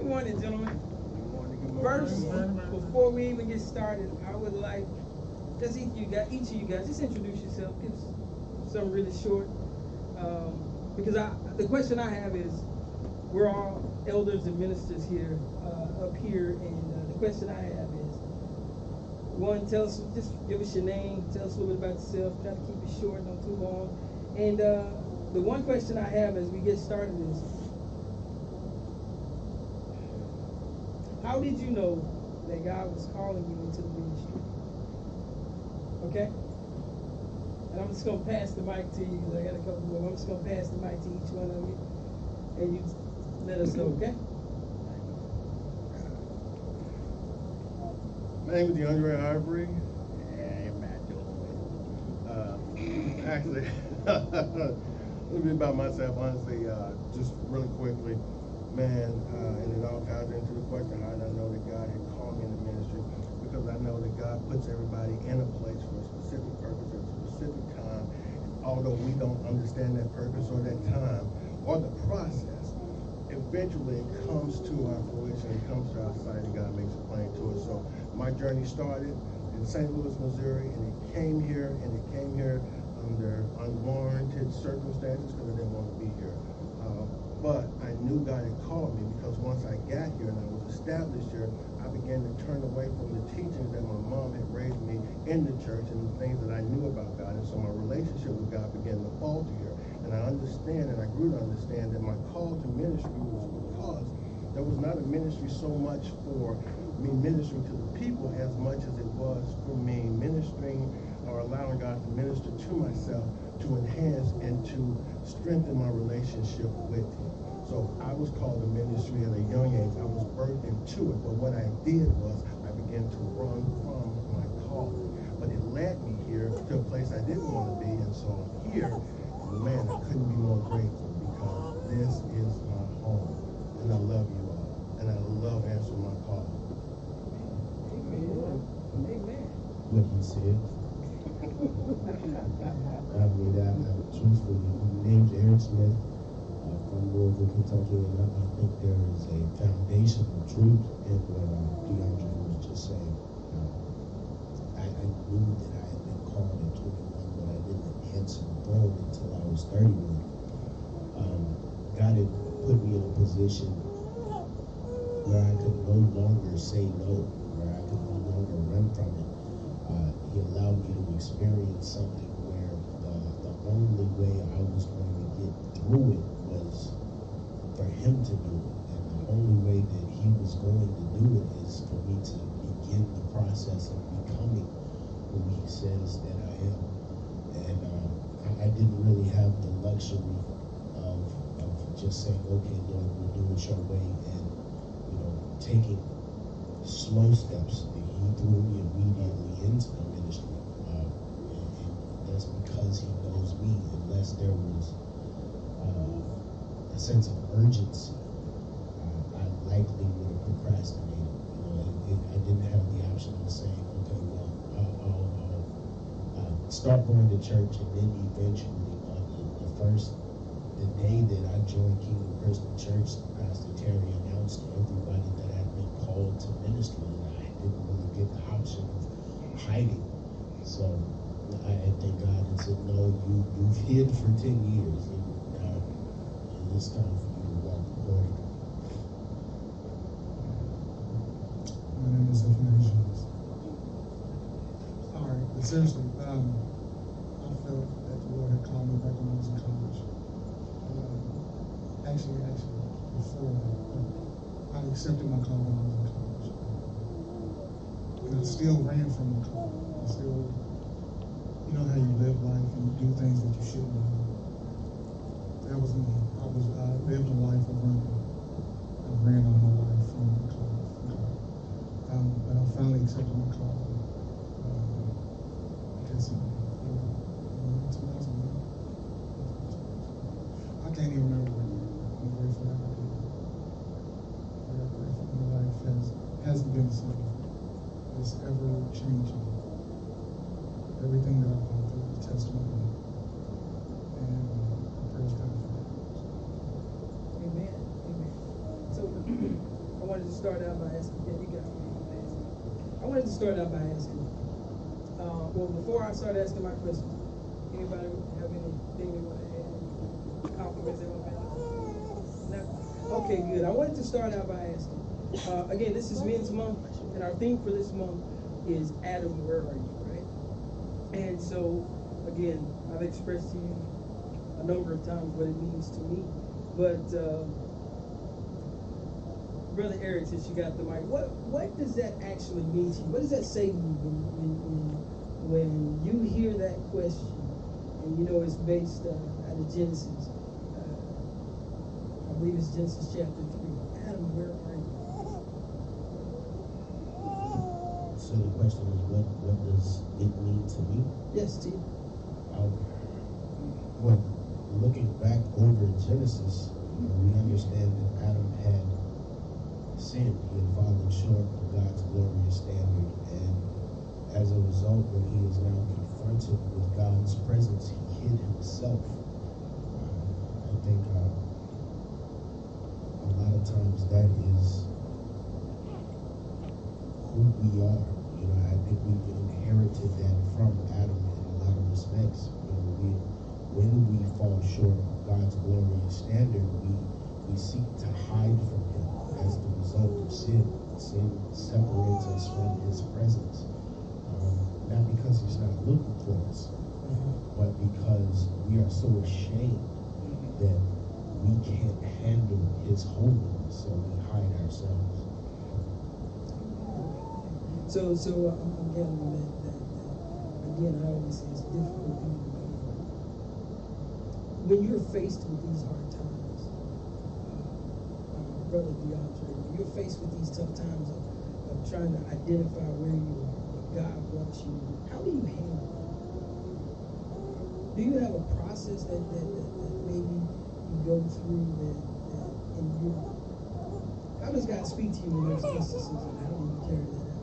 morning, gentlemen. Good morning, good morning. First, before we even get started, I would like just each of you guys just introduce yourself. Give something really short. Because the question I have is, we're all elders and ministers here up here, and the question I have is, one, just give us your name, tell us a little bit about yourself. Try to keep it short, not too long. And the one question I have as we get started is, how did you know that God was calling you into the ministry? Okay? And I'm just going to pass the mic to you because I got a couple more. I'm just going to pass the mic to each one of you. And you let us know, okay? My name is DeAndre Ivory. Hey, Matt actually, a little bit about myself, honestly, just really quickly. Man, and it all ties into the question, how did I know that God had called me in the ministry? Because I know that God puts everybody in a place for a specific purpose at a specific time. And although we don't understand that purpose or that time or the process, eventually it comes to our fruition, it comes to our sight, and God makes it plain to us. So my journey started in St. Louis, Missouri, and it came here under unwarranted circumstances because I didn't want to be here. But I knew God had called me because once I got here and I was established here, I began to turn away from the teachings that my mom had raised me in the church and the things that I knew about God. And so my relationship with God began to falter here. And I understand, and I grew to understand that my call to ministry was because there was not a ministry so much for me ministering to the people as much as it was for me ministering or allowing God to minister to myself to enhance and to strengthen my relationship with Him. So I was called to ministry at a young age. I was birthed into it. But what I did was I began to run from my calling. But it led me here to a place I didn't want to be. And so I'm here. And man, I couldn't be more grateful because this is my home. And I love you all. And I love answering my call. Amen. Amen. What he said. Truthfully, my name's Eric Smith from Louisville, Kentucky, and I think there is a foundation of truth in what DeAndre was just saying. I knew that I had been called at 21, but I didn't answer the phone until I was 31. God had put me in a position where I could no longer say no, where I could no longer run from it. He allowed me to experience something where the only way I was going to get through it was for him to do it. And the only way that he was going to do it is for me to begin the process of becoming who he says that I am. And I didn't really have the luxury of just saying, okay, Lord, we'll do it your way, and taking slow steps. He threw me immediately into the ministry. And that's because he knows me. Unless there was a sense of urgency, I likely would have procrastinated. I didn't have the option of saying, okay, well, I'll start going to church, and then eventually on the day that I joined Kingdom Christian Church, Pastor Terry announced to everybody that I'd been called to ministry, and I didn't really get the option of hiding. So I thank God and said, no, you've hid for 10 years, and now it's time for you to walk accordingly. My name is Ignatius. All right, but seriously, I felt that the Lord had called me back when I was in college. Actually, before that, I accepted my call when I was in college. And I still ran from the call. I still, you know how you live life and you do things that you shouldn't do. That was me. I lived a life of running. I ran all my life from the call. But I finally accepted my call. Because I can't even remember what year. I'm grateful that I did. Very grateful. My life hasn't been the same. It's ever changing. Everything that I've gone through is a testimony. And I praise God for that. Amen. Amen. So I wanted to start out by asking, yeah, you got me. I wanted to start out by asking, well, before I start asking my question, anybody have anything they want to add? Compliments they want to add? No? Okay, good. I wanted to start out by asking, again, this is Men's Month, and our theme for this month is Adam, where are you, right? And so, again, I've expressed to you a number of times what it means to me, but Brother Eric, since you got the mic, what does that actually mean to you? What does that say to you when you hear that question? And you know it's based out of Genesis. I believe it's Genesis chapter 3. Adam, where are you? So the question is, what does it mean to me? Yes, T. Well, looking back over Genesis, we understand that Adam had sinned. He had fallen short of God's glorious standard, and as a result, when he is now confronted with God's presence, he hid himself. I think a lot of times that is who we are. You know, I think we inherited that from Adam in a lot of respects. You know, when we fall short of God's glorious standard, we seek to hide from him as the result of sin. Sin separates us from his presence. Not because he's not looking for us, but because we are so ashamed that we can't handle his holiness, so we hide ourselves. So I'm gathering that again, I always say it's difficult thing to do. When you're faced with these hard times, Brother DeAndre, when you're faced with these tough times of trying to identify where you are, what God wants you, how do you handle it? Do you have a process that maybe you go through that in your, how does God speak to you in those instances, and how do you carry that out?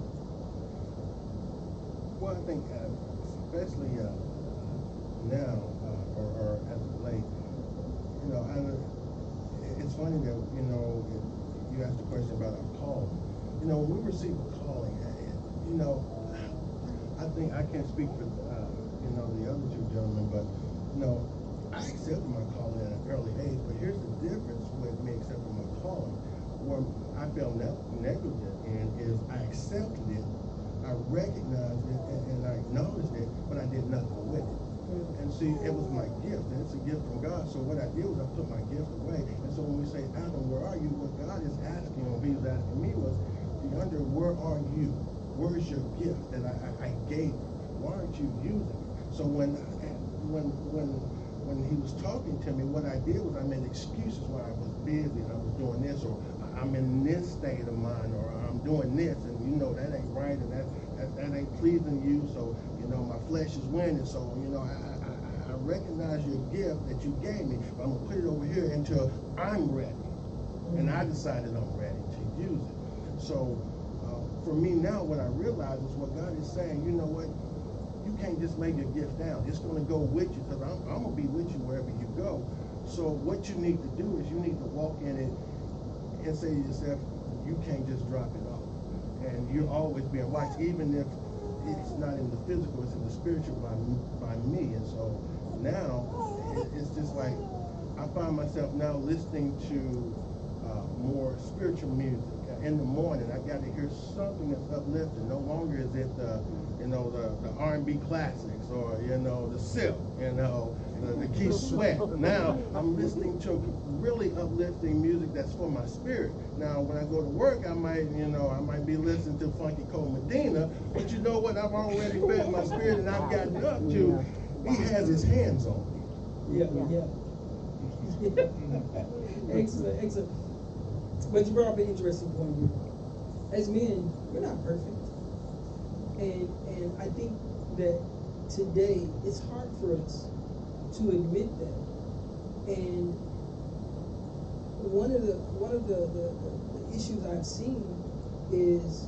Well, I think, especially now, or as of late, you know, it's funny that, you know, you asked a question about our calling. You know, when we receive a calling, you know, I think I can't speak for, you know, the other two gentlemen, but, you know, I accepted my calling at an early age, but here's the difference with me accepting my calling. Where I felt negligent in is I accepted it, I recognized it, and I acknowledged it, but I did nothing with it. And see, it was my gift, and it's a gift from God. So what I did was I put my gift away. And so when we say, Adam, where are you? What God is asking, or he was asking me was, DeAndre, where are you? Where is your gift that I gave you? Why aren't you using it? So when he was talking to me, what I did was I made excuses why I was busy and I was doing this, or I'm in this state of mind, or I'm doing this, and you know that ain't right, and that ain't pleasing you. So you know my flesh is winning. So you know I recognize your gift that you gave me, but I'm gonna put it over here until I'm ready, and I decided I'm ready to use it. So for me now, what I realize is what God is saying. You know what? You can't just lay your gift down. It's going to go with you, because I'm going to be with you wherever you go. So what you need to do is you need to walk in it and say to yourself, you can't just drop it off. And you're always being watched, even if it's not in the physical, it's in the spiritual by me. And so now it's just like I find myself now listening to more spiritual music. In the morning, I got to hear something that's uplifting. No longer is it the R&B classics, or the Silk, the Keith Sweat. Now I'm listening to really uplifting music that's for my spirit. Now when I go to work, I might be listening to Funky Cole Medina, but you know what? I've already fed my spirit, and I've gotten up to. He has his hands on me. Yeah. Excellent. But you brought up an interesting point here. As men, we're not perfect. And I think that today it's hard for us to admit that. And one of the issues I've seen is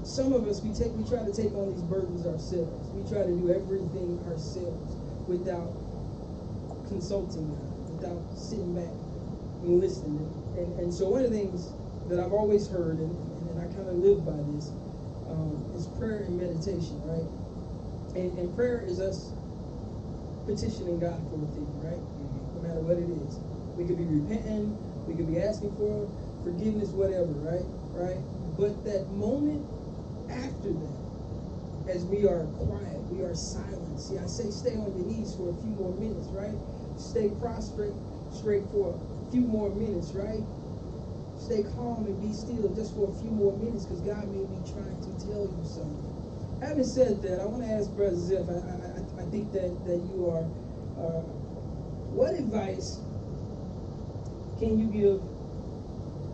some of us we try to take on these burdens ourselves. We try to do everything ourselves without consulting God, without sitting back and listening. And so one of the things that I've always heard, and I kind of live by this, is prayer and meditation, right? And prayer is us petitioning God for a thing, right? No matter what it is. We could be repenting, we could be asking for forgiveness, whatever, right? Right? But that moment after that, as we are quiet, we are silent. See, I say stay on your knees for a few more minutes, right? Stay prostrate straight for a few more minutes, right? Stay calm and be still just for a few more minutes, because God may be trying to tell you something. Having said that, I want to ask Brother Ziff, I think that you are, what advice can you give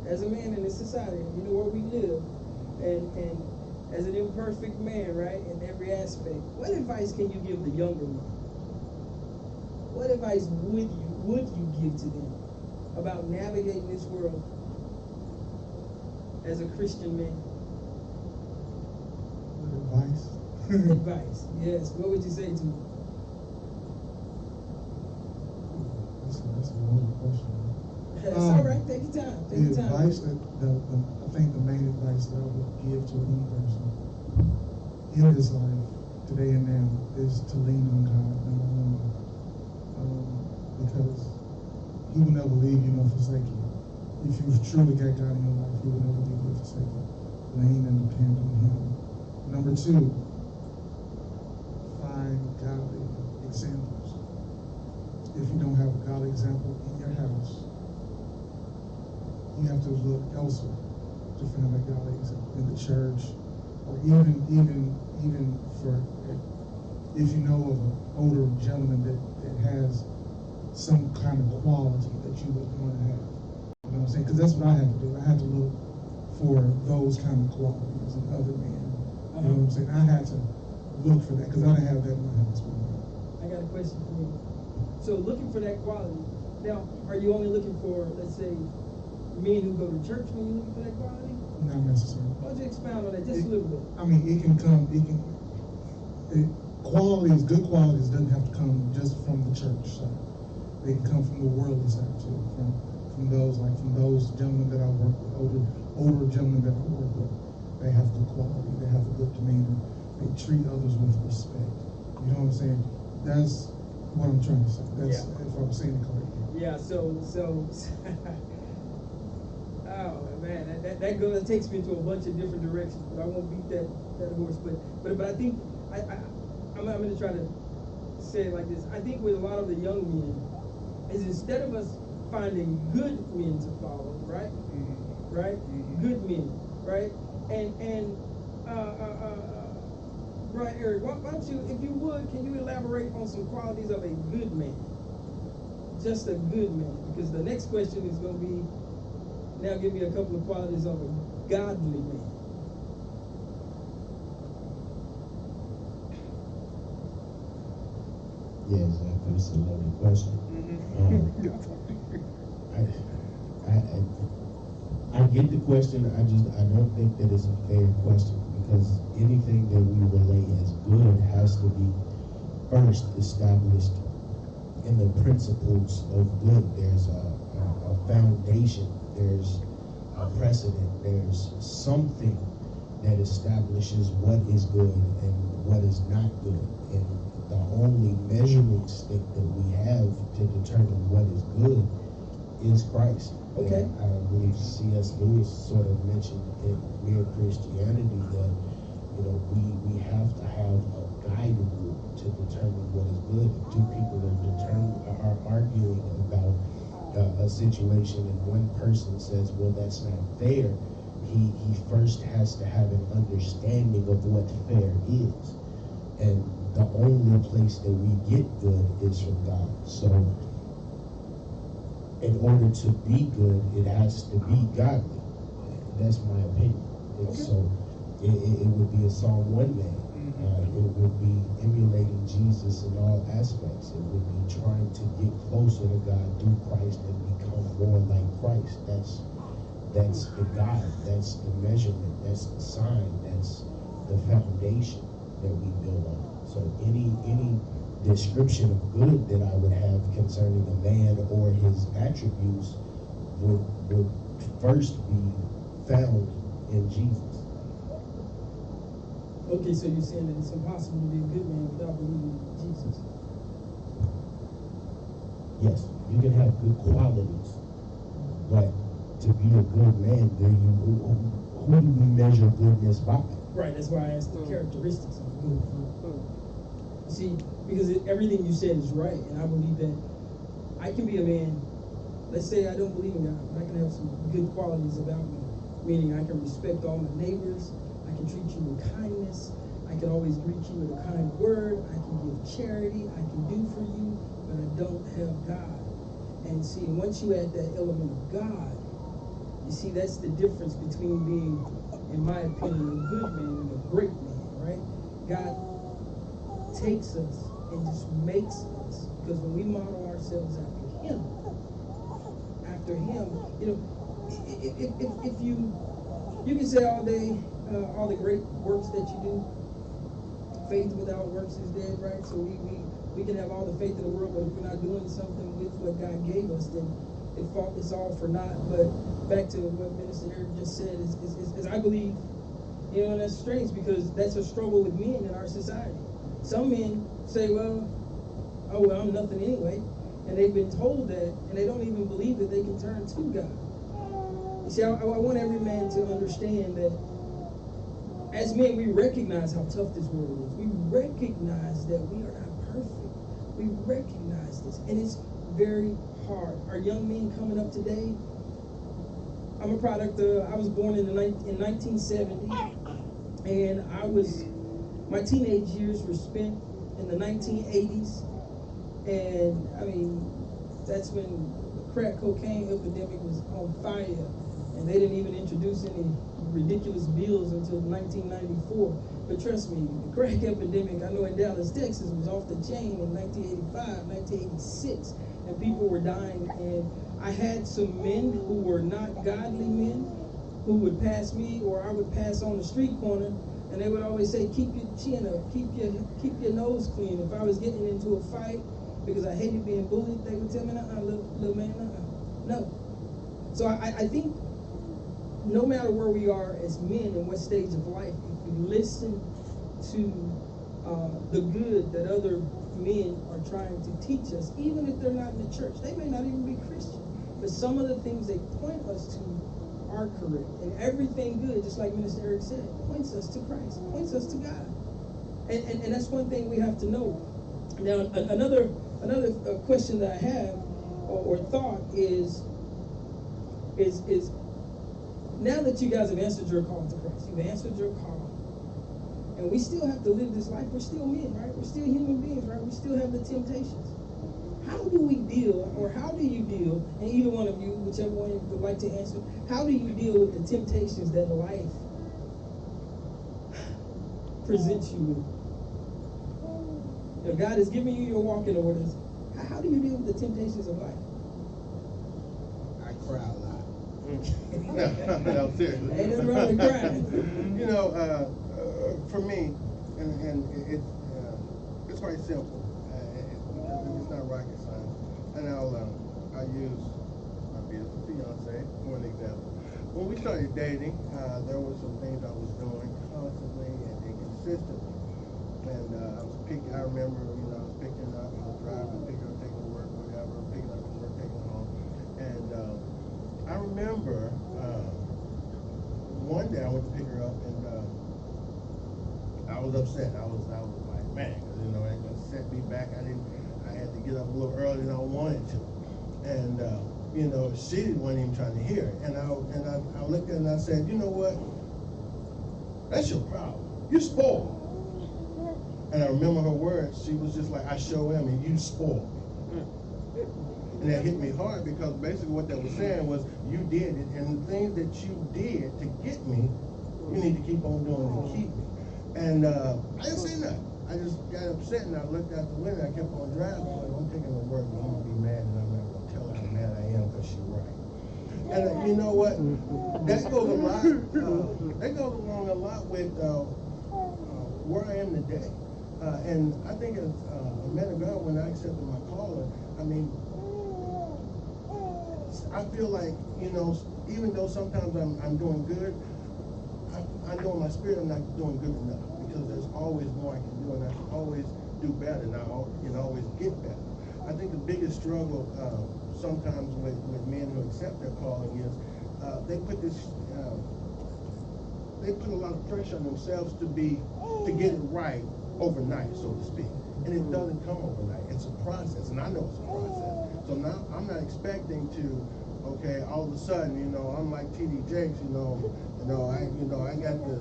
as a man in this society? You know where we live, and as an imperfect man, right, in every aspect, what advice can you give the younger men? What advice would you give to them about navigating this world as a Christian man? Advice? Advice, yes. What would you say to them? That's a long question. That's all right. Take your time. Take your The time. advice I think the main advice that I would give to a young person in this life, today and now, is to lean on God, number one. Because He will never leave you nor forsake you. If you've truly got God in your life, He will never leave you or forsake you. Lean and depend on Him. Number two, find godly examples. If you don't have a godly example in your house, you have to look elsewhere to find that godly example in the church, or even for, if you know of an older gentleman that has some kind of quality that you would want to have. You know what I'm saying? Because that's what I had to do. I had to look for those kind of qualities in other men. You know what I'm saying? I had to look for that because I didn't have that in my house. I got a question for you. So looking for that quality. Now, are you only looking for, let's say, men who go to church when you're looking for that quality? Not necessarily. Why don't you expound on that just a little bit? I mean, qualities, good qualities doesn't have to come just from the church side. They can come from the worldly side too, from those gentlemen that I work with, older gentlemen that I work with. They have good quality, they have a good demeanor, they treat others with respect. You know what I'm saying? That's what I'm trying to say. That's if I'm saying it correctly. Yeah, so oh man, that takes me to a bunch of different directions, but I won't beat that horse. But I think I'm going to try to say it like this. I think with a lot of the young men, is instead of us finding good men to follow, right? Mm-hmm. Right? Mm-hmm. Good men, right? And Brother Eric, why don't you, if you would, can you elaborate on some qualities of a good man? Just a good man, because the next question is going to be, now give me a couple of qualities of a godly man. Yes, that's a loaded question. I get the question. I don't think that it's a fair question, because anything that we relay as good has to be first established in the principles of good. There's a foundation, there's a precedent, there's something that establishes what is good and what is not good. And the only measuring stick that we have to determine what is good is Christ. Okay. And I believe C.S. Lewis sort of mentioned in Mere Christianity that, you know, we have to have a guide rule to determine what is good. If two people are arguing about a situation and one person says, well, that's not fair, he first has to have an understanding of what fair is. And the only place that we get good is from God. So in order to be good, it has to be godly. That's my opinion. And Okay. so it would be a Psalm 1 man. It would be emulating Jesus in all aspects. It would be trying to get closer to God through Christ and become more like Christ. That's the God. That's the measurement. That's the sign. That's the foundation that we build on. So any description of good that I would have concerning a man or his attributes would first be found in Jesus. Okay, so you're saying that it's impossible to be a good man without believing in Jesus. Yes, you can have good qualities, but to be a good man, then who do we measure goodness by? Right, that's why I asked the characteristics of a good man. See, because everything you said is right, and I believe that I can be a man. Let's say I don't believe in God, but I can have some good qualities about me, meaning I can respect all my neighbors, I can treat you with kindness, I can always greet you with a kind word, I can give charity, I can do for you, but I don't have God. And see, once you add that element of God, you see, that's the difference between being, in my opinion, a good man and a great man, right? God takes us and just makes us, because when we model ourselves after Him, you know, if you can say all day, all the great works that you do, faith without works is dead, right? So we can have all the faith in the world, but if we're not doing something with what God gave us, then it's all for naught. But back to what Minister Eric just said, is I believe, you know, and that's strange because that's a struggle with men in our society. Some men say, well, I'm nothing anyway. And they've been told that, and they don't even believe that they can turn to God. You see, I want every man to understand that as men, we recognize how tough this world is. We recognize that we are not perfect. We recognize this, and it's very hard. Our young men coming up today, I'm a product of, I was born in 1970, and my teenage years were spent in the 1980s. And I mean, that's when the crack cocaine epidemic was on fire, and they didn't even introduce any ridiculous bills until 1994. But trust me, the crack epidemic, I know in Dallas, Texas, was off the chain in 1985, 1986, and people were dying. And I had some men who were not godly men who would pass me, or I would pass on the street corner, and they would always say, keep your chin up, keep your nose clean. If I was getting into a fight, because I hated being bullied, they would tell me, little man, no. So I think no matter where we are as men and what stage of life, if we listen to the good that other men are trying to teach us, even if they're not in the church, they may not even be Christian, but some of the things they point us to are correct. And everything good, just like Minister Eric said, points us to Christ, points us to God. And that's one thing we have to know. Now, another question that I have or thought is now that you guys have answered your call to Christ, you've answered your call, and we still have to live this life. We're still men, right? We're still human beings, right? We still have the temptations. How do we deal, or how do you deal, and either one of you, whichever one you would like to answer, how do you deal with the temptations that life presents you with? If God is giving you your walking orders, how do you deal with the temptations of life? I cry a lot. No, seriously. Ain't nothing wrong with crying. You know, for me, and it's quite simple. It's not rocket science. And I'll use my beautiful fiance for an example. When we started dating, there were some things I was doing constantly and consistently. And I remember, I was picking up, I was driving, picking her, taking her to work, whatever, picking up from work, taking her home. And I remember one day I went to pick her up, and I was upset. I was like, man, because it set me back. I had to get up a little earlier than I wanted to. And she wasn't even trying to hear it. And I looked at her and I said, you know what? That's your problem. You're spoiled. And I remember her words. She was just like, I sure am, and you spoiled me. And that hit me hard because basically what that was saying was, you did it, and the things that you did to get me, you need to keep on doing to keep me. And I didn't say nothing. I just got upset and I looked out the window. I kept on driving. Like, I'm taking her to work, but I'm going to be mad, and I'm not going to tell her how mad I am because she's right. And you know what? That goes a lot. That goes along a lot with where I am today. And I think as a man of God, when I accepted my calling, I mean, I feel like, you know, even though sometimes I'm doing good, I know in my spirit I'm not doing good enough, because there's always more I can do, and I can always do better, and I can always get better. I think the biggest struggle sometimes with men who accept their calling is they put a lot of pressure on themselves to get it right overnight, so to speak. And it doesn't come overnight. It's a process, and I know it's a process. So now I'm not expecting to, okay, all of a sudden, you know, I'm like T.D. Jakes, I got the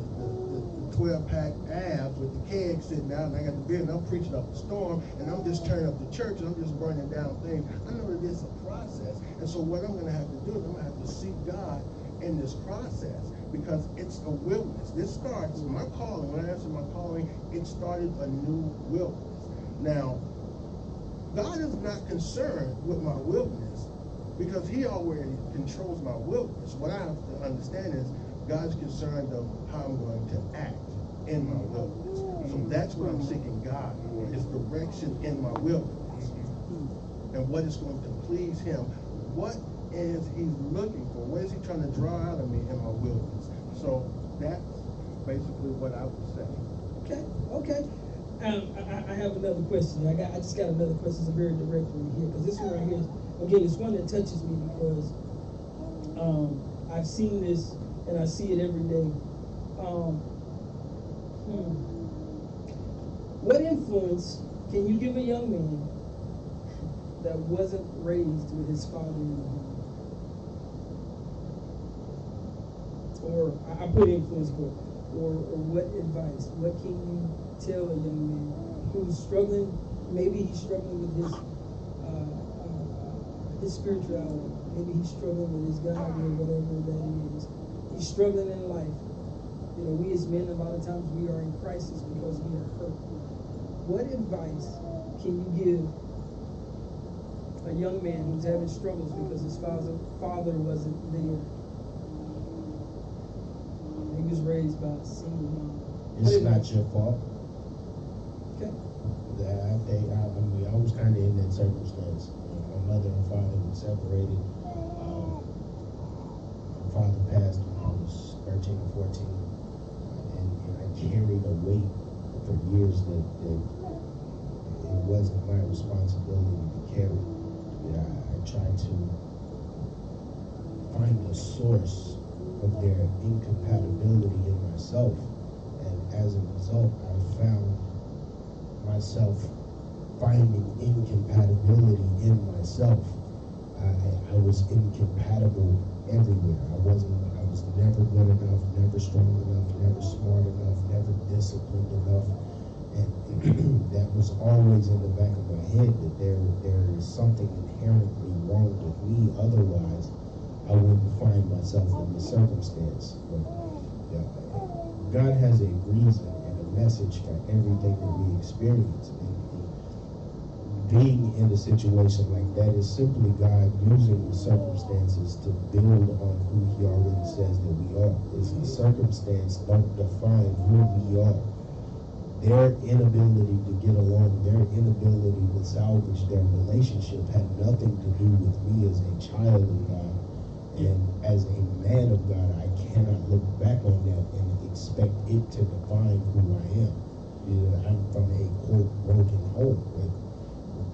12-pack abs with the keg sitting out, and I got the beer, and I'm preaching up the storm, and I'm just turning up the church, and I'm just burning down things. I know that it's a process. And so what I'm going to have to do is I'm going to have to seek God in this process, because it's a wilderness. This starts, my calling, when I answer my calling, it started a new wilderness. Now, God is not concerned with my wilderness, because he already controls my wilderness. What I have to understand is God's concerned of how I'm going to act in my wilderness. So that's what I'm seeking God for, is direction in my wilderness. And what is going to please him. What is he looking for? What is he trying to draw out of me in my wilderness? So that's basically what I would say. Okay. I have another question. I just got another question. It's a very direct one here, because this one right here, again, it's one that touches me, because I've seen this and I see it every day. What influence can you give a young man that wasn't raised with his father in the home? Or I put influence, but or what advice? What can you tell a young man who's struggling? Maybe he's struggling with his spirituality. Maybe he's struggling with his God or whatever that is. He's struggling in life. You know, we as men, a lot of times we are in crisis because we are hurt. What advice can you give a young man who's having struggles because his father wasn't there? He was raised by a single mom. It's not your fault. Okay. I was kind of in that circumstance. My mother and father were separated. My father passed when I was 13 or 14. And I carried a weight for years that it wasn't my responsibility to carry. I tried to find the source of their incompatibility in myself, and as a result I found myself finding incompatibility in myself. I was incompatible everywhere. I was never good enough, never strong enough, never smart enough, never disciplined enough, and that was always in the back of my head, that there is something inherently wrong with me, otherwise I wouldn't find myself in this circumstance. But God has a reason and a message for everything that we experience. And being in a situation like that is simply God using the circumstances to build on who he already says that we are. It's the circumstance don't define who we are. Their inability to get along, their inability to salvage their relationship had nothing to do with me as a child of God. And as a man of God, I cannot look back on that and expect it to define who I am. I'm from a, quote, broken home, but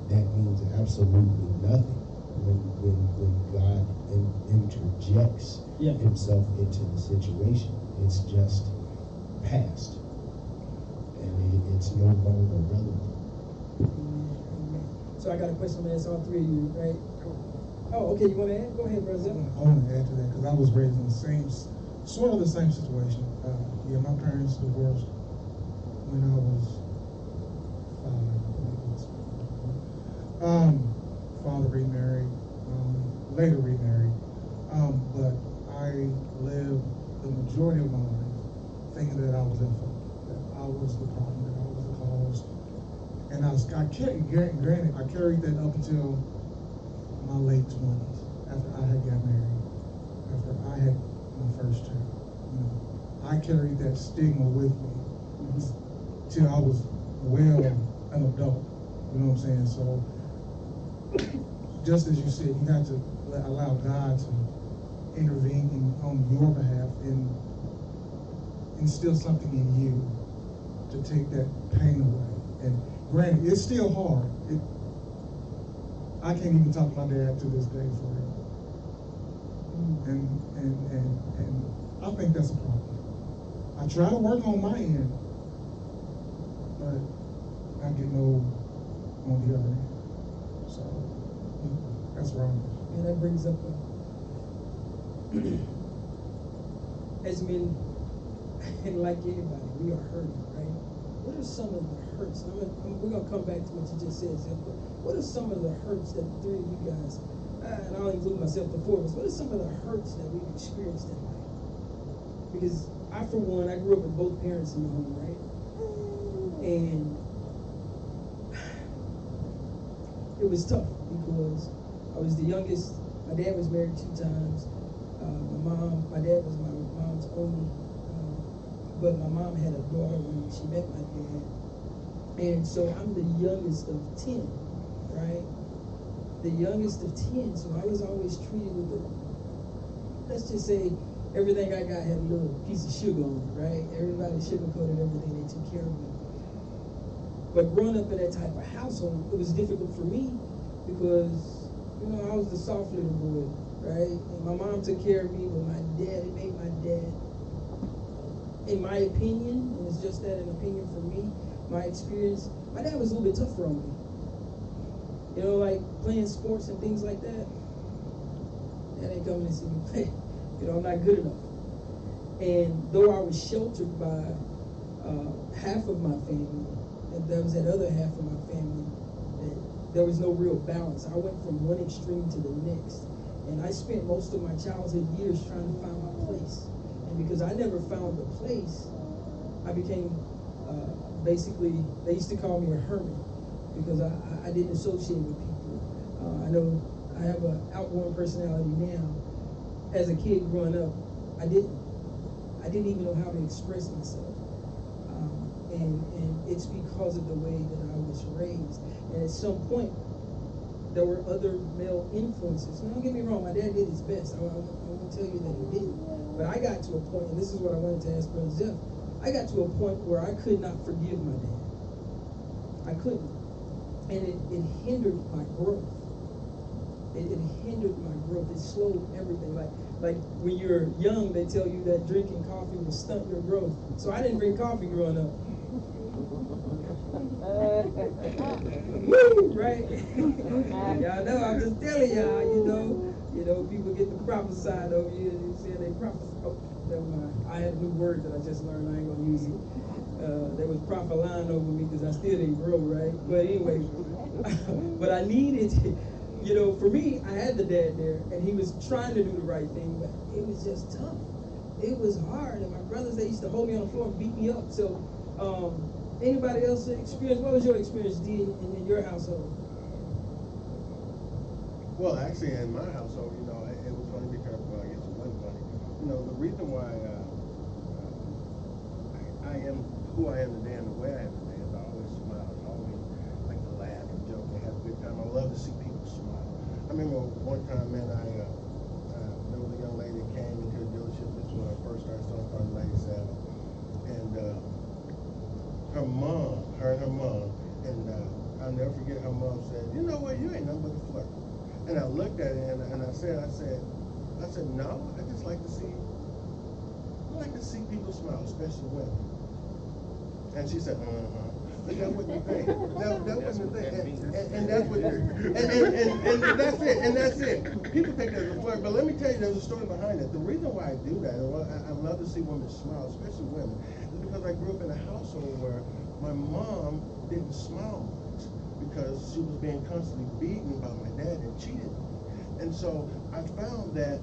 that means absolutely nothing when God interjects himself into the situation. It's just past, and it's no longer relevant. So I got a question to ask all three of you, right? Oh, okay, you want to add? Go ahead, brother. I want to add to that, because I was raised in the same, sort of the same situation. My parents divorced when I was 5. Father remarried, later remarried, but I lived the majority of my life thinking that I was at fault, that I was the problem, that I was the cause. And I carried that up until my late 20s, after I had got married, after I had my first child. I carried that stigma with me till I was well an adult. You know what I'm saying? So just as you said, you have to allow God to intervene on your behalf and instill something in you to take that pain away. And granted, it's still hard. I can't even talk to my dad to this day for real. And I think that's a problem. I try to work on my end, but I get no on the other end. So that's wrong. And that brings up as men, and like anybody, we are hurting, right? What are some of the hurts? We're gonna come back to what you just said, Zeph, but what are some of the hurts that the three of you guys, and I'll include myself, the four of us, what are some of the hurts that we've experienced in life? Because I, for one, I grew up with both parents in the home, right? And it was tough because I was the youngest. My dad was married 2 times. My dad was my mom's only, but my mom had a daughter when she met my dad. And so I'm the youngest of 10, right? The youngest of 10, so I was always treated with let's just say, everything I got had a little piece of sugar on it, right? Everybody sugar-coated everything, they took care of me. But growing up in that type of household, it was difficult for me because, I was the soft little boy, right? And my mom took care of me, but my dad, it made my dad, in my opinion, and it's just that an opinion for me, my experience, my dad was a little bit tougher on me. Like playing sports and things like that. Dad ain't coming to see me play. I'm not good enough. And though I was sheltered by half of my family, and there was that other half of my family, that there was no real balance. I went from one extreme to the next. And I spent most of my childhood years trying to find my place. And because I never found a place, I became basically, they used to call me a hermit because I didn't associate with people. I know I have an outgoing personality now. As a kid growing up, I didn't even know how to express myself. And it's because of the way that I was raised. And at some point, there were other male influences. Now, don't get me wrong, my dad did his best. I won't tell you that he didn't. But I got to a point, and this is what I wanted to ask Brother Zeph, I got to a point where I could not forgive my dad. I couldn't. And it hindered my growth. It hindered my growth. It slowed everything. Like when you're young, they tell you that drinking coffee will stunt your growth. So I didn't drink coffee growing up. Woo, right? Y'all know, I'm just telling y'all, people get the prophesied over you, and you say they prophesy. Oh, never mind. I had a new word that I just learned. I ain't gonna use it. There was prophet lying over me because I still didn't grow, right? But anyway, but I needed, for me, I had the dad there, and he was trying to do the right thing, but it was just tough. It was hard, and my brothers, they used to hold me on the floor and beat me up. So, anybody else experience? What was your experience, D, in your household? Well, actually, in my household, it was funny because, I guess it wasn't funny. The reason why I am who I am today and the way I am today is I always smile. I always like to laugh and joke and have a good time. I love to see people smile. I remember one time, man, there was a young lady that came into the dealership. This was when I first started selling cars in '97. And her mom, and I'll never forget, her mom said, "You know what, you ain't nothing but a flirt." And I looked at it and I said, "No, I just like to see people smile, especially women." And she said, But that wasn't the thing. That wasn't the thing. And that's what and that's it. People take that as a flirt, but let me tell you, there's a story behind it. The reason why I do that, and I love to see women smile, especially women, is because I grew up in a household where my mom didn't smile much because she was being constantly beaten by my dad and cheated. And so I found that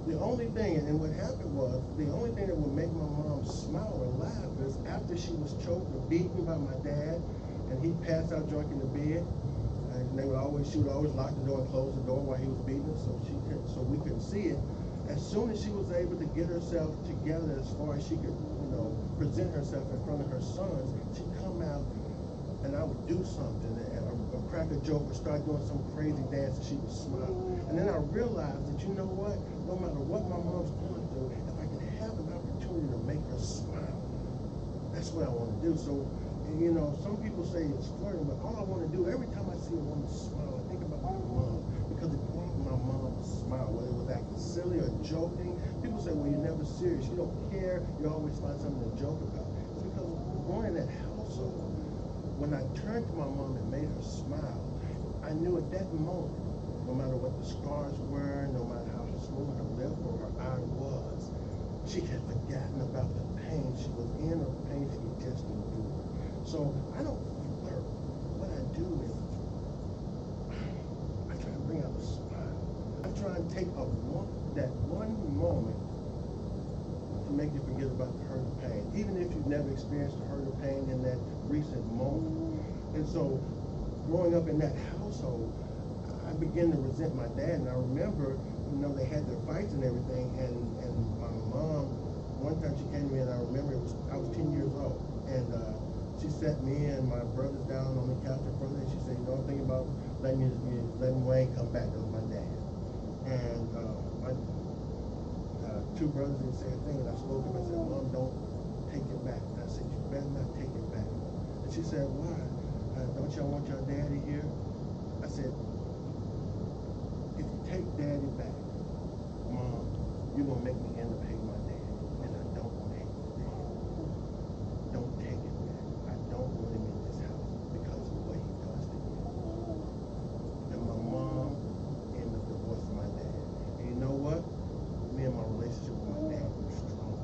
the only thing, and what happened was, the only thing that would make my mom smile or laugh is after she was choked or beaten by my dad, and he'd pass out drunk in the bed, and she would always lock the door and close the door while he was beating her, so we couldn't see it. As soon as she was able to get herself together as far as she could, present herself in front of her sons, she'd come out, and I would do something, a crack a joke or start doing some crazy dance, and she would smile. And then I realized that, you know what? No matter what my mom's going through, if I can have an opportunity to make her smile, that's what I want to do. So, you know, some people say it's flirting, but all I want to do, every time I see a woman smile, I think about my mom, because it brought my mom a smile, whether it was acting silly or joking. People say, well, you're never serious, you don't care, you always find something to joke about. It's because growing in that household, when I turned to my mom and made her smile, I knew at that moment, no matter what the scars were, no matter how smooth her lip or her eye was, she had forgotten about the pain she was in or the pain she just endured. So I don't flirt. What I do is I try to bring out a smile. I try and take that one moment to make you forget about the hurt and pain, even if you've never experienced the hurt or pain in that recent moment. And so growing up in that household, I began to resent my dad. And I remember, you know, they had their fights and everything, and my mom, one time she came to me, and I remember I was 10 years old, and she sat me and my brothers down on the couch in front of her, and she said, you know, I'm thinking about letting Wayne come back. That was my dad. And my two brothers didn't say a thing, and I spoke up. I said, Mom, don't take it back. And I said, you better not take it back. And she said, why? Don't y'all want your daddy here? I said, if you take daddy back, Mom, you're going to make me end up hating my dad. And I don't want to hate my dad. Don't take it back. I don't want him in this house because of what he does to you. And my mom ended up divorcing my dad. And you know what? Me and my relationship with my dad was strong.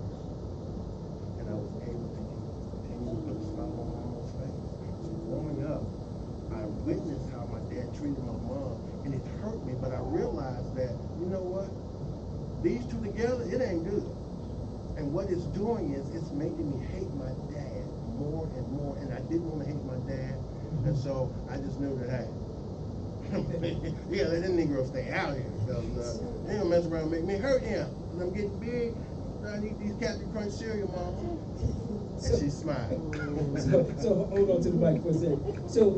And I was able to continue to put a smile on my mom's face. So growing up, I witnessed how my dad treated my mom, and it hurt me, but I realized that, you know what? These two together, it ain't good. And what it's doing is it's making me hate my dad more and more, and I didn't want to hate my dad, and so I just knew that, hey, yeah, let that Negro stay out here, because they don't mess around and make me hurt him. And I'm getting big, I need these Captain Crunch cereal, Mama. And she smiled. So hold on to the mic for a second. So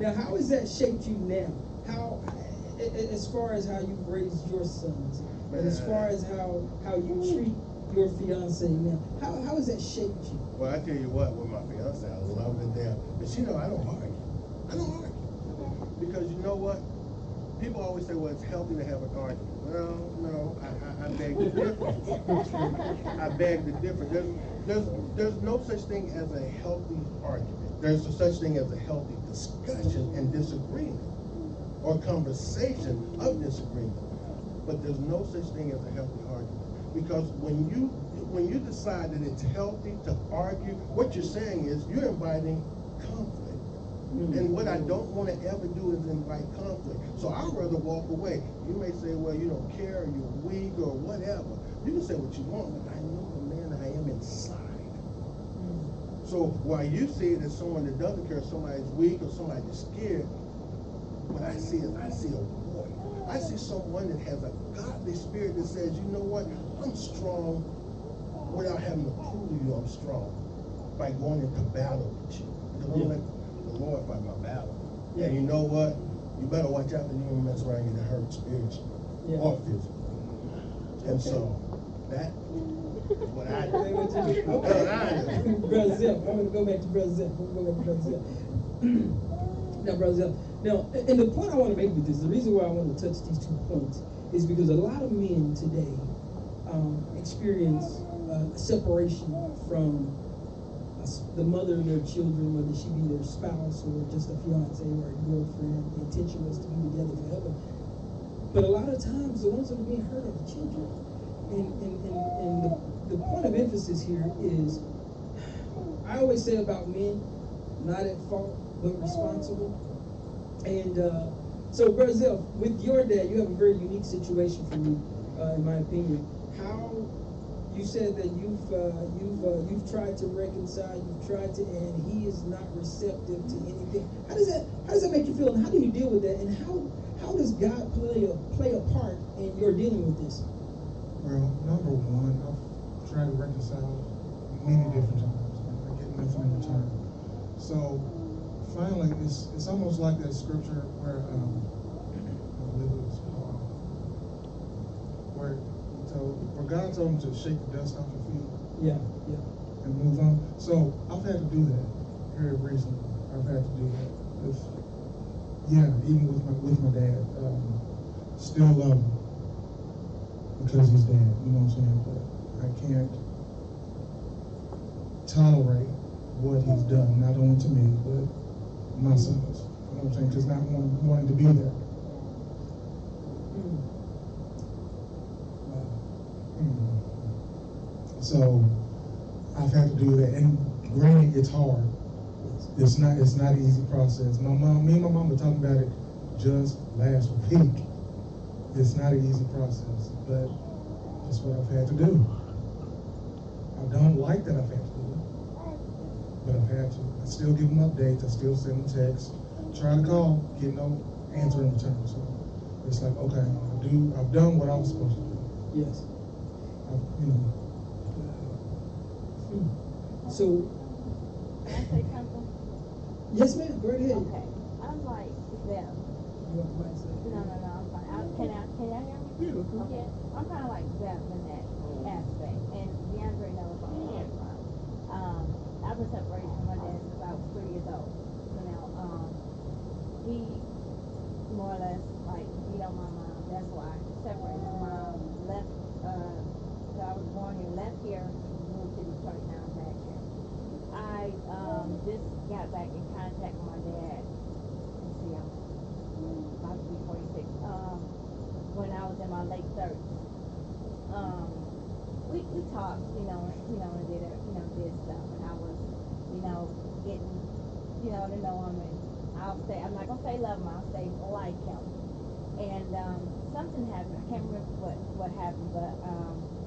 now, how has that shaped you now? How, as far as how you've raised your sons, and as far as how you treat your fiance now, how has that shaped you? Well, I tell you what, with my fiance, I love it there. But you know, I don't argue. Because you know what? People always say, well, it's healthy to have an argument. Well, no, I beg to differ. I beg to differ. There's no such thing as a healthy argument. There's a such thing as a healthy discussion and disagreement, or conversation of disagreement. But there's no such thing as a healthy argument. Because when you decide that it's healthy to argue, what you're saying is you're inviting conflict. And what I don't want to ever do is invite conflict. So I'd rather walk away. You may say, well, you don't care, or you're weak, or whatever. You can say what you want, but I know the man I am inside. So while you see it as someone that doesn't care, somebody's weak or somebody's scared, what I see is I see a warrior. I see someone that has a godly spirit that says, you know what, I'm strong without having to prove to you I'm strong by going into battle with you. Because I'm like, the Lord fight my battle. And you know what? You better watch out that you don't mess around and get hurt spiritually or physically. And so that is what I do. Brother Zip, I'm going to go back to Brother Zip. Now, Brother Zip. Now, and the point I want to make with this, the reason why I want to touch these 2 points is because a lot of men today experience separation from the mother of their children, whether she be their spouse or just a fiance or a girlfriend. The intention was to be together forever. But a lot of times, the ones that are being hurt are the children. And the point of emphasis here is, I always say about men, not at fault, but responsible. And so, Brazil, with your dad, you have a very unique situation for me, in my opinion. How you said that you've tried to reconcile, you've tried to, and he is not receptive to anything. How does that make you feel, and how do you deal with that? And how does God play a part in your dealing with this? Well, number one, I've tried to reconcile many different times. I get nothing in return. So finally, it's almost like that scripture where I believe it was Paul, where God told him to shake the dust off your feet Yeah, yeah. and move on. So I've had to do that very recently. I've had to do that. Even with my dad, still love him because he's dad. You know what I'm saying? But I can't tolerate what he's done, not only to me, but my sons. You know what I'm saying? Just not wanting to be there. So I've had to do that, and granted, it's hard. It's not an easy process. Me and my mom were talking about it just last week. It's not an easy process, but it's what I've had to do. I don't like that I've had to do it, but I've had to. I still give them updates. I still send them texts. Try to call, get no answer in return. So it's like, okay, I've done what I was supposed to do. Yes. So, Can I say something? yes, ma'am. Go right ahead. Okay. I'm like, Zeb. You want the mic, sir? No, I'm fine. Can y'all hear me? Yeah. Okay. I'm kind of like Zeb in that aspect. And DeAndre knows where I'm coming from. I've been separated from my dad since I was 3 years old. You know, he more or less like beat on my mom. That's why I separated from my mom. Left, so I was born here, left here, moved to Detroit, now I'm back here. I just got back in contact with my dad. Let's see, I'm about to be 46. When I was in my late 30s. We talked, and did stuff, and I was, getting, to know him, and I'm not gonna say love him, I'll say like him. And something happened. I can't remember what happened, but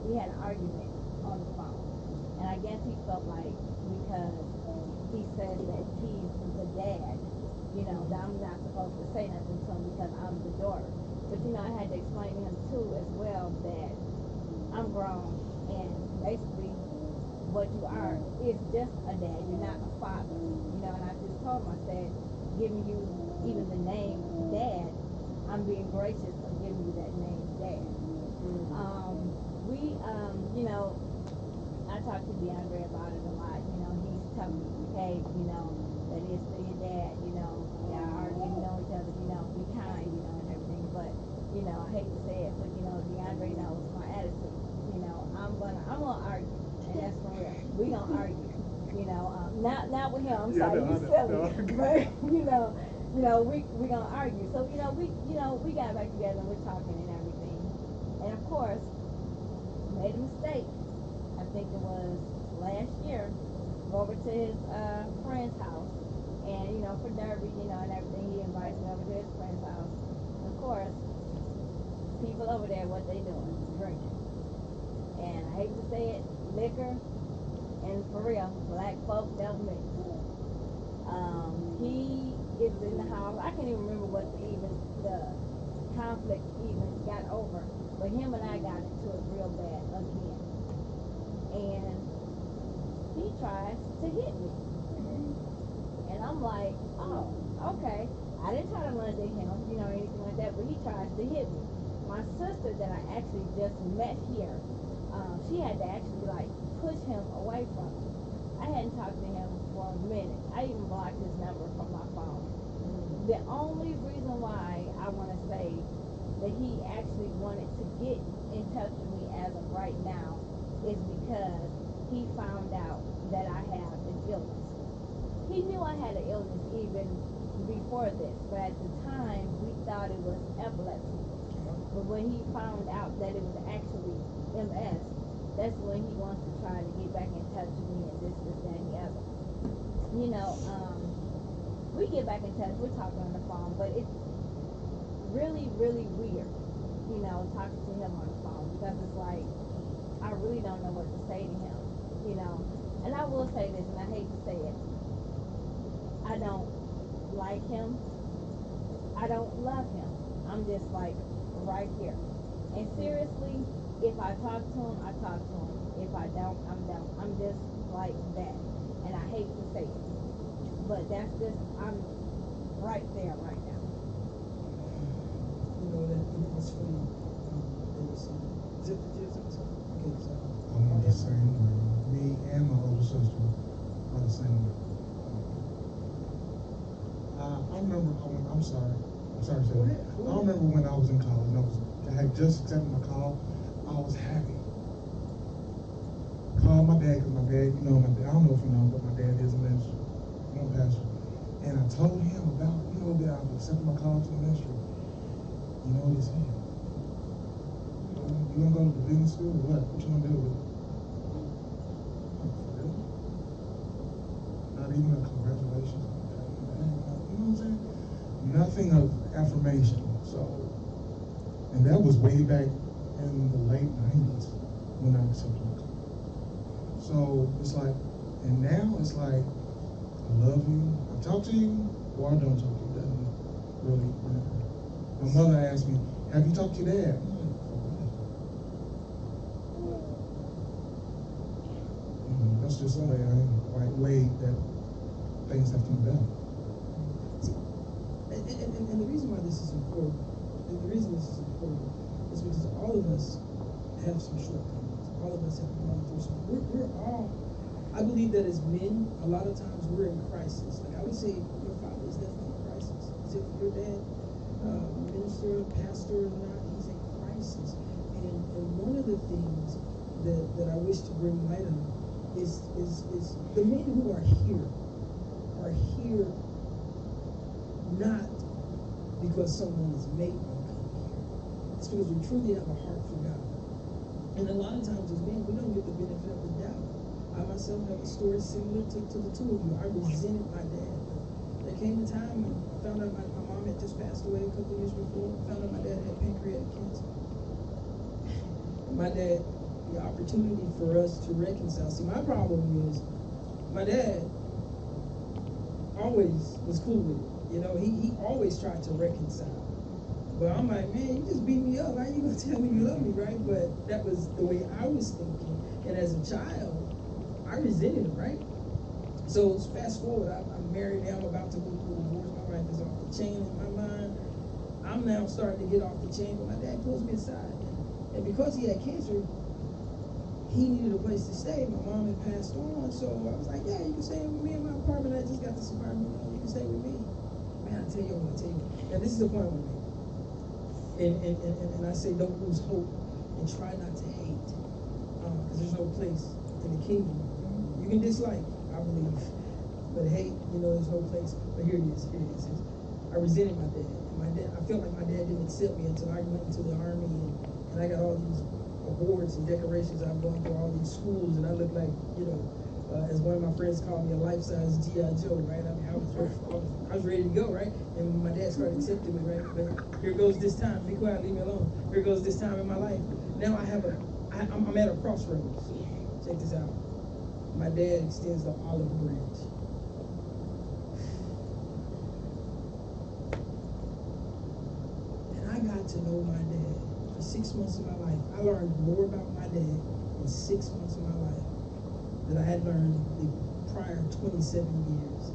we had an argument on the phone, and I guess he felt like because he said that he's the dad, that I'm not supposed to say nothing to him because I'm the daughter. But I had to explain to him too as well that I'm grown, and basically what you are is just a dad. You're not a father, And I just told him, I said, giving you even the name dad, I'm being gracious of giving you that name dad. I talked to DeAndre about it a lot. He's telling me, hey, that is still your dad. Y'all are getting to know each other. Be kind, and everything. But I hate to say it, but DeAndre knows my attitude. I'm gonna argue, and that's for real. We gonna argue. Not with him. I'm sorry, you silly. But we gonna argue. So we got back together and we're talking and everything. And of course, made a mistake. I think it was last year. Go over to his friend's house, and for Derby, and everything. He invites me over to his friend's house. And of course, people over there, what they doing? Drinking. And I hate to say it, liquor, and for real, black folks don't mix. He is in the house. I can't even remember what the conflict even got over, but him and I got into it real bad again. And he tries to hit me. And I'm like, oh, okay. I didn't try to lunge at him, or anything like that, but he tries to hit me. My sister that I actually just met here, she had to actually push him away from me. I hadn't talked to him for a minute. I even blocked his number from my phone. The only reason why I want to say that he actually wanted to get in touch with me as of right now is because he found out that I have an illness. He knew I had an illness even before this, but at the time we thought it was epilepsy. But when he found out that it was actually MS, that's when he wants to try to get back in touch with me and this, that, and the other. We get back in touch, we're talking on the phone, but it's really, really weird, talking to him on the phone because it's like, I really don't know what to say to him, And I will say this, and I hate to say it, I don't like him. I don't love him. I'm just right here. And seriously, if I talk to him, I talk to him. If I don't, I'm just like that. And I hate to say it. but that's just, I'm right there right now. You know, that it's funny. They were saying, is it the Jizz? Okay, so. I'm the same way. Me and my older sister are the same way. I remember, I'm sorry to say Go that. ahead. I remember when I was in college, I had just accepted my call. I was happy. Called my dad, because my dad, you know, I don't know if you know, but my dad is a minister. I'm a pastor. And I told him about, you know, that I've accepted my call to the ministry. You know what he said? You gonna go to the business school or what? What you gonna do with it? I'm for real? Not even a congratulations. You know what I'm saying? Nothing of affirmation. So, and that was way back in the late 90s when I accepted my call. So it's like, and now it's like, I love you, I talk to you, or I don't talk to you. Doesn't really matter. My mother asked me, have you talked to your dad? I'm like, for what? That's just the way I am, right? Way that things have to be done. And the reason why this is important, is because all of us have some shortcomings. All of us have gone through some. We're all, I believe that as men, a lot of times we're in crisis. Like I would say, your father is definitely in crisis. Is it your dad, minister, pastor or not? He's in crisis. And one of the things that I wish to bring light on is the men who are here not because someone is made them come here. It's because we truly have a heart for God. And a lot of times as men, we don't get the benefit of the doubt. I myself have a story similar to the two of you. I resented my dad. There came a time when I found out my mom had just passed away a couple of years before. I found out my dad had pancreatic cancer. And my dad, the opportunity for us to reconcile. See, my problem is my dad always was cool with it. You know, he always tried to reconcile. But I'm like, man, you just beat me up. How you gonna tell me you love me, right? But that was the way I was thinking. And as a child, I resented him, right? So fast forward, I'm married now. I'm about to go through a divorce. My wife is off the chain in my mind. I'm now starting to get off the chain, but my dad pulls me aside. And because he had cancer, he needed a place to stay. My mom had passed on, so I was like, yeah, you can stay with me in my apartment. I just got this apartment. You can stay with me. Man, I tell you. Now this is the point I want to make. And I say don't lose hope and try not to hate. Because there's no place in the kingdom. You can dislike, I believe. But hate, there's no place. But here it is. I resented my dad. I felt like my dad didn't accept me until I went into the army and I got all these awards and decorations. I've gone through all these schools and I look like, as one of my friends called me, a life-size G.I. Joe, right? I mean, I was ready to go, right? And my dad started accepting me, right? But here goes this time. Be quiet, leave me alone. Here goes this time in my life. Now I'm at a crossroads. Check this out. My dad extends the olive branch. And I got to know my dad for 6 months of my life. I learned more about my dad in 6 months of my life that I had learned the prior 27 years.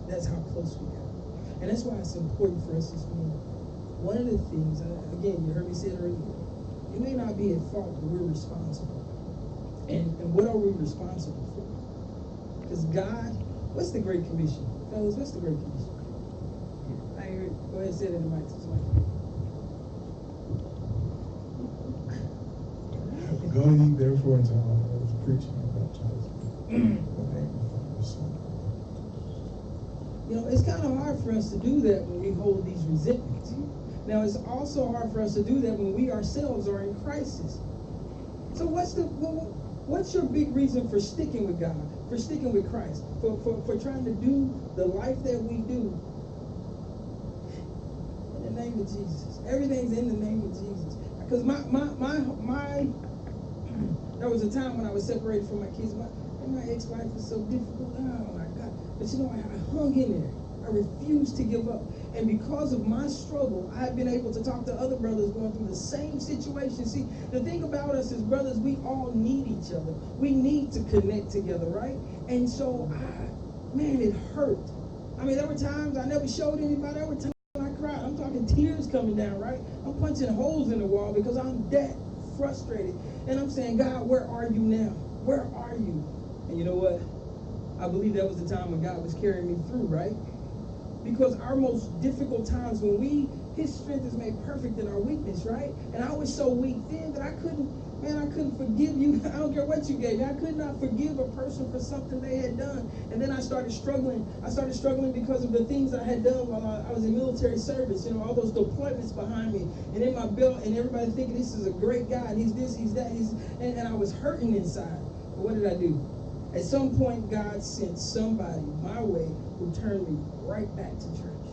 That's how close we got. And that's why it's important for us as men. One of the things, again, you heard me say it earlier, you may not be at fault, but we're responsible. And what are we responsible for? Because God, what's the Great Commission? Fellas, what's the Great Commission? I heard, go ahead and say it in the mic. Go ye therefore into all the earth, preaching and baptizing in the name of the Father, Son, it's kind of hard for us to do that when we hold these resentments. Now, it's also hard for us to do that when we ourselves are in crisis. So what's your big reason for sticking with God, for sticking with Christ, for trying to do the life that we do? In the name of Jesus. Everything's in the name of Jesus. Because there was a time when I was separated from my kids. My ex-wife was so difficult. Oh my God. But I hung in there. I refused to give up. And because of my struggle, I've been able to talk to other brothers going through the same situation. See, the thing about us as brothers, we all need each other. We need to connect together, right? And so man, it hurt. I mean, there were times I never showed anybody. There were times I cried. I'm talking tears coming down, right? I'm punching holes in the wall because I'm that frustrated. And I'm saying, God, where are you now? Where are you? And you know what? I believe that was the time when God was carrying me through, right? Because our most difficult times when His strength is made perfect in our weakness, right? And I was so weak then that I couldn't forgive you. I don't care what you gave me. I could not forgive a person for something they had done. And then I started struggling. I started struggling because of the things I had done while I was in military service. You know, all those deployments behind me and in my belt, and everybody thinking this is a great guy, and he's this, he's that, and I was hurting inside. But what did I do? At some point, God sent somebody my way who turned me right back to church.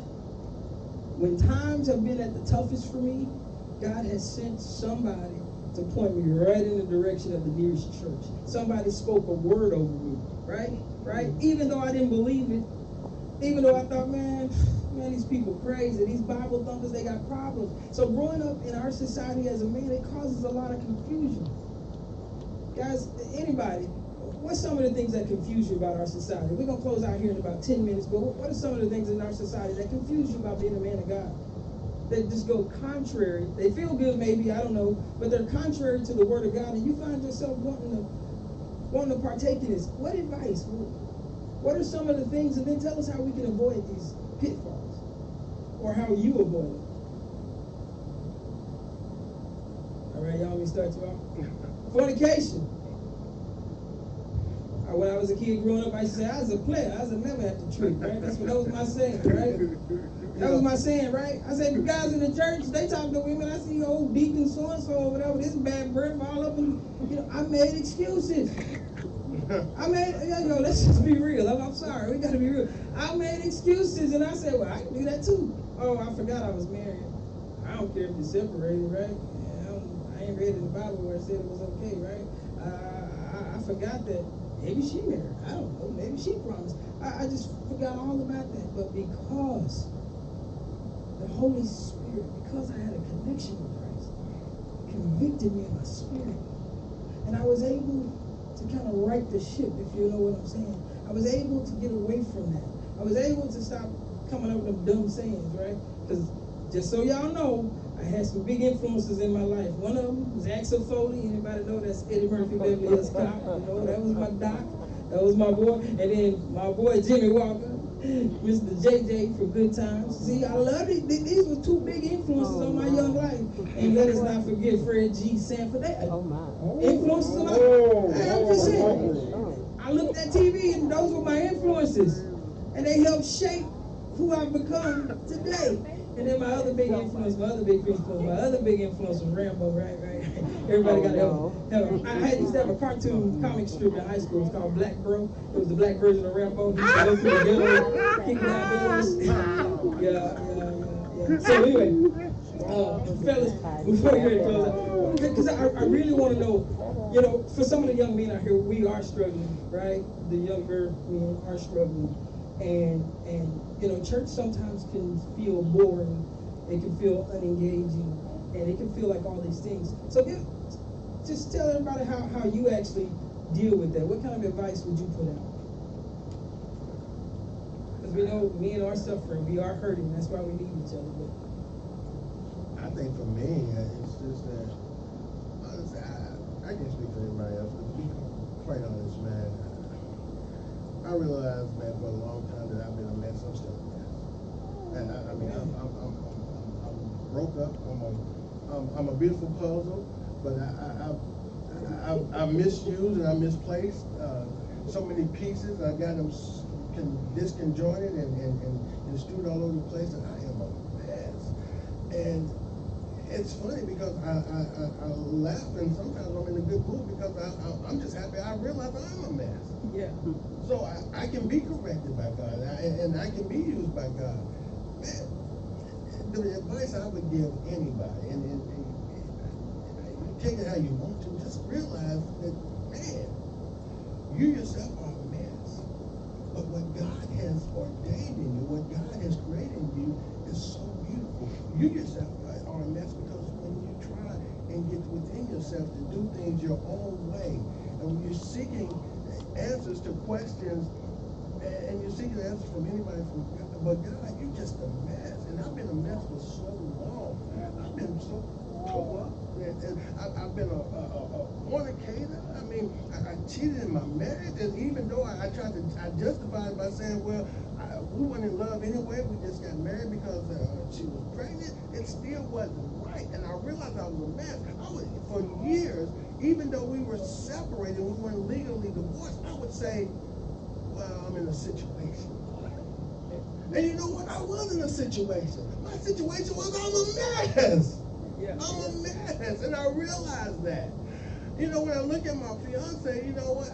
When times have been at the toughest for me, God has sent somebody to point me right in the direction of the nearest church. Somebody spoke a word over me, right? Right? Even though I didn't believe it, even though I thought, man, these people crazy, these Bible thumpers, they got problems. So growing up in our society as a man, it causes a lot of confusion. Guys, anybody, what's some of the things that confuse you about our society? We're going to close out here in about 10 minutes, but what are some of the things in our society that confuse you about being a man of God? That just go contrary. They feel good maybe, I don't know, but they're contrary to the word of God, and you find yourself wanting to partake in this. What advice? What are some of the things? And then tell us how we can avoid these pitfalls, or how you avoid them. All right, y'all, let me start you off. Fornication. When I was a kid growing up, I used to say, I was a player. I was never at the trick, right? That was my saying, right? That was my saying, right? I said, the guys in the church, they talk to women. I see old deacon so-and-so over there with his bad breath all up in, I made excuses. Let's just be real. I'm sorry. We got to be real. I made excuses, and I said, well, I can do that too. Oh, I forgot I was married. I don't care if you're separated, right? I ain't read in the Bible where it said it was okay, right? I forgot that. Maybe she married. I don't know. Maybe she promised. I just forgot all about that. But because the Holy Spirit, because I had a connection with Christ, convicted me in my spirit. And I was able to kind of right the ship, if you know what I'm saying. I was able to get away from that. I was able to stop coming up with them dumb sayings, right? Because just so y'all know, I had some big influences in my life. One of them was Axel Foley. Anybody know that's Eddie Murphy, Beverly Hills Cop? You know, that was my doc. That was my boy. And then my boy Jimmy Walker, Mr. JJ from Good Times. See, I love it. These were two big influences on my young life. And let us not forget Fred G. Sanford. They influences on my life. I looked at TV and those were my influences. And they helped shape who I've become today. And then my other big influence was Rambo, right? Everybody got to help. I used to have a cartoon comic strip in high school. It's called Black Bro. It was the black version of Rambo. He used to go through the ghetto, kicking out doors. Yeah. So anyway, fellas, before we get ready to close out, because I really want to know, for some of the young men out here, we are struggling, right? The younger men are struggling. And church sometimes can feel boring, it can feel unengaging, and it can feel like all these things. So just tell everybody how you actually deal with that. What kind of advice would you put out? Because we know men are suffering, we are hurting, that's why we need each other. But I think for me, it's just that, honestly, I can't speak for anybody else, but to be quite honest, man, I realized, man, for a long time that I've been a mess. I'm still a mess. And I'm broke up. I'm a beautiful puzzle, but I've misused and I misplaced so many pieces. I got them disconjointed and strewed all over the place, and I am a mess. And it's funny because I laugh, and sometimes I'm in a good mood because I'm just happy I realize I'm a mess. yeah. So I can be corrected by God, and I can be used by God. Man, the advice I would give anybody, and take it how you want to, just realize that, man, you yourself are a mess. But what God has ordained in you, what God has created in you is so beautiful. You yourself are a mess because when you try and get within yourself to do things your own way, and when you're seeking answers to questions and you seek an answer from anybody from God, but God, you just a mess. And I've been a mess for so long, man. I've been so tore up. And I've been a fornicator. I mean, I cheated in my marriage, and even though I tried to, I justified it by saying, well, we weren't in love anyway. We just got married because she was pregnant. It still wasn't right, and I realized I was a mess. For years, even though we were separated, we weren't legally divorced, I would say, well, I'm in a situation. And you know what? I was in a situation. My situation was I'm a mess. Yeah. I'm a mess, and I realized that. You know, when I look at my fiance, you know what?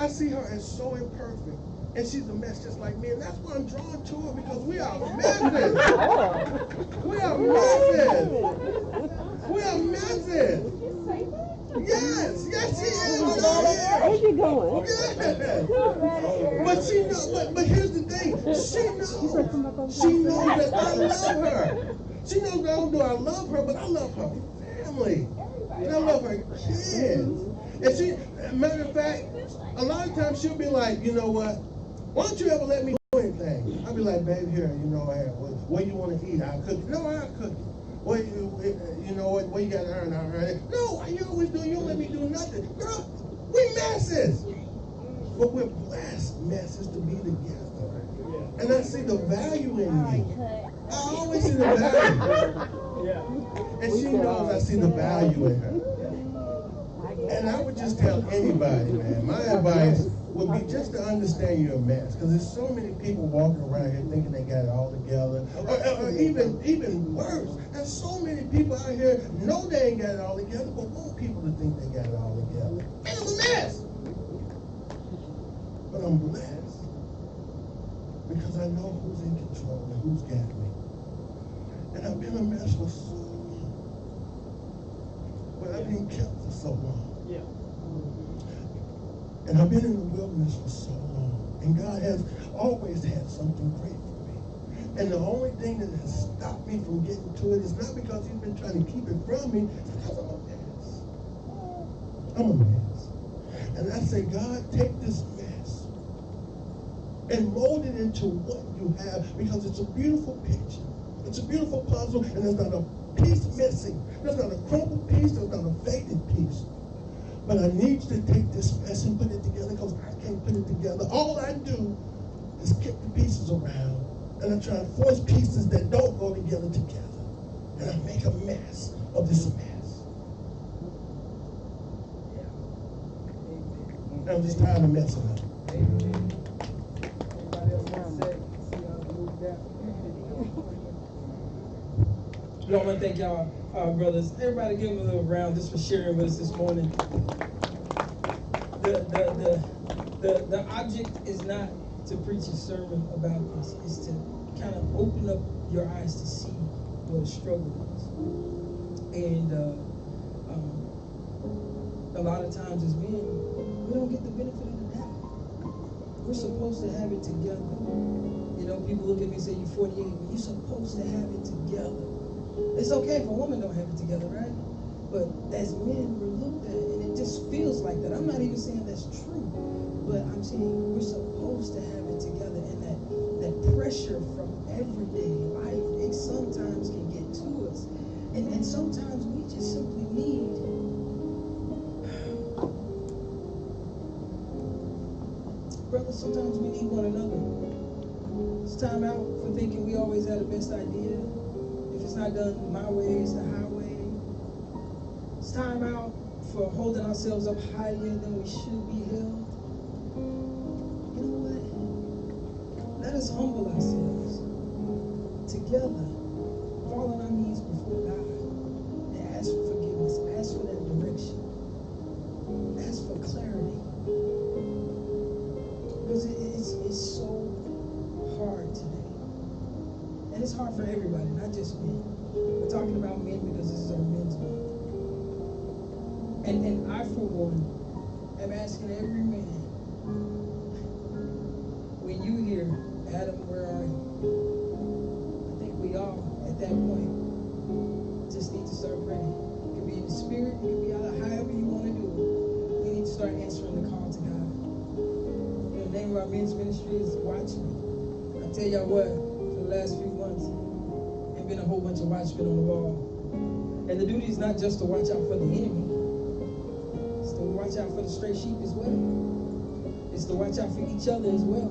I see her as so imperfect, and she's a mess just like me, and that's why I'm drawn to her, because we are messes. We are messes. We are messes. Yes, she is. Where's she going? Yes. But she knows. But here's the thing. She knows that I love her. She knows not only do I love her, but I love her family. And I love her kids. And she, matter of fact, a lot of times she'll be like, you know what? Why don't you ever let me do anything? I'll be like, babe, here, you know, hey, what you want to eat? I'll cook it. No, I'll cook it. Well, you know what? What you got to earn? I'll earn it. No, you always do. You don't let me do nothing. Girl, we messes. But we're blessed messes to be together. And I see the value in you. I always see the value. And she knows I see the value in her. And I would just tell anybody, man, my advice would be just to understand you're a mess. Because there's so many people walking around here thinking they got it all together. Or even worse, there's so many people out here know they ain't got it all together, but want people to think they got it all together. Man, I'm a mess. But I'm blessed. Because I know who's in control and who's got me. And I've been a mess for so long. But I've been kept for so long. Yeah. And I've been in the wilderness for so long. And God has always had something great for me. And the only thing that has stopped me from getting to it is not because he's been trying to keep it from me, it's because I'm a mess. I'm a mess. And I say, God, take this mess and mold it into what you have, because it's a beautiful picture. It's a beautiful puzzle, and there's not a piece missing. There's not a crumpled piece, there's not a faded piece. But I need you to take this mess and put it together, because I can't put it together. All I do is kick the pieces around, and I try to force pieces that don't go together, and I make a mess of this mess. Yeah. I'm just tired of messing up. Amen. Anybody else want to say? See how I moved that? I want to thank y'all, brothers. Everybody give them a little round just for sharing with us this morning. The object is not to preach a sermon about this. It's to kind of open up your eyes to see what a struggle is. And a lot of times as men, we don't get the benefit of the doubt. We're supposed to have it together. You know, people look at me and say, you're 48, but you're supposed to have it together. It's okay if a woman don't have it together, right? But as men, we're looked at, and it just feels like that. I'm not even saying that's true, but I'm saying we're supposed to have it together, and that pressure from everyday life, it sometimes can get to us. And sometimes we just simply need brothers, sometimes we need one another. It's time out for thinking we always have the best idea. If it's not done my way, it's the highway. It's time out for holding ourselves up higher than we should be held. You know what? Let us humble ourselves together, fall on our knees before God, and ask for forgiveness, ask for that direction, ask for clarity. Because it's so hard today. And it's hard for everybody, not just men. We're talking about men because this is our men's month. And I, for one, am asking every man, when you hear, Adam, where are you? I think we all, at that point, just need to start praying. It could be in the spirit, it could be however you want to do it. We need to start answering the call to God. In the name of our men's ministry is watchmen. I tell y'all what, for the last few months, there's been a whole bunch of watchmen on the wall. And the duty is not just to watch out for the enemy. It's to watch out for the stray sheep as well. It's to watch out for each other as well.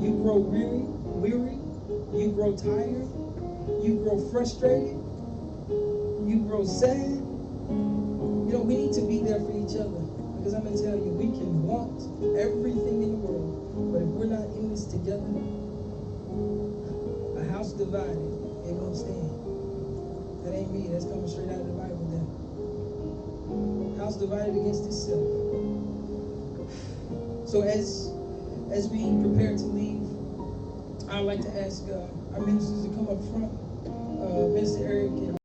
You grow weary, you grow tired, you grow frustrated, you grow sad. You know, we need to be there for each other. Because I'm going to tell you, we can want everything in the world, but if we're not in this together, a house divided, it won't stand. That ain't me. That's coming straight out of the Bible there. House divided against itself. So as we prepare to leave, I'd like to ask our ministers to come up front. Minister Eric and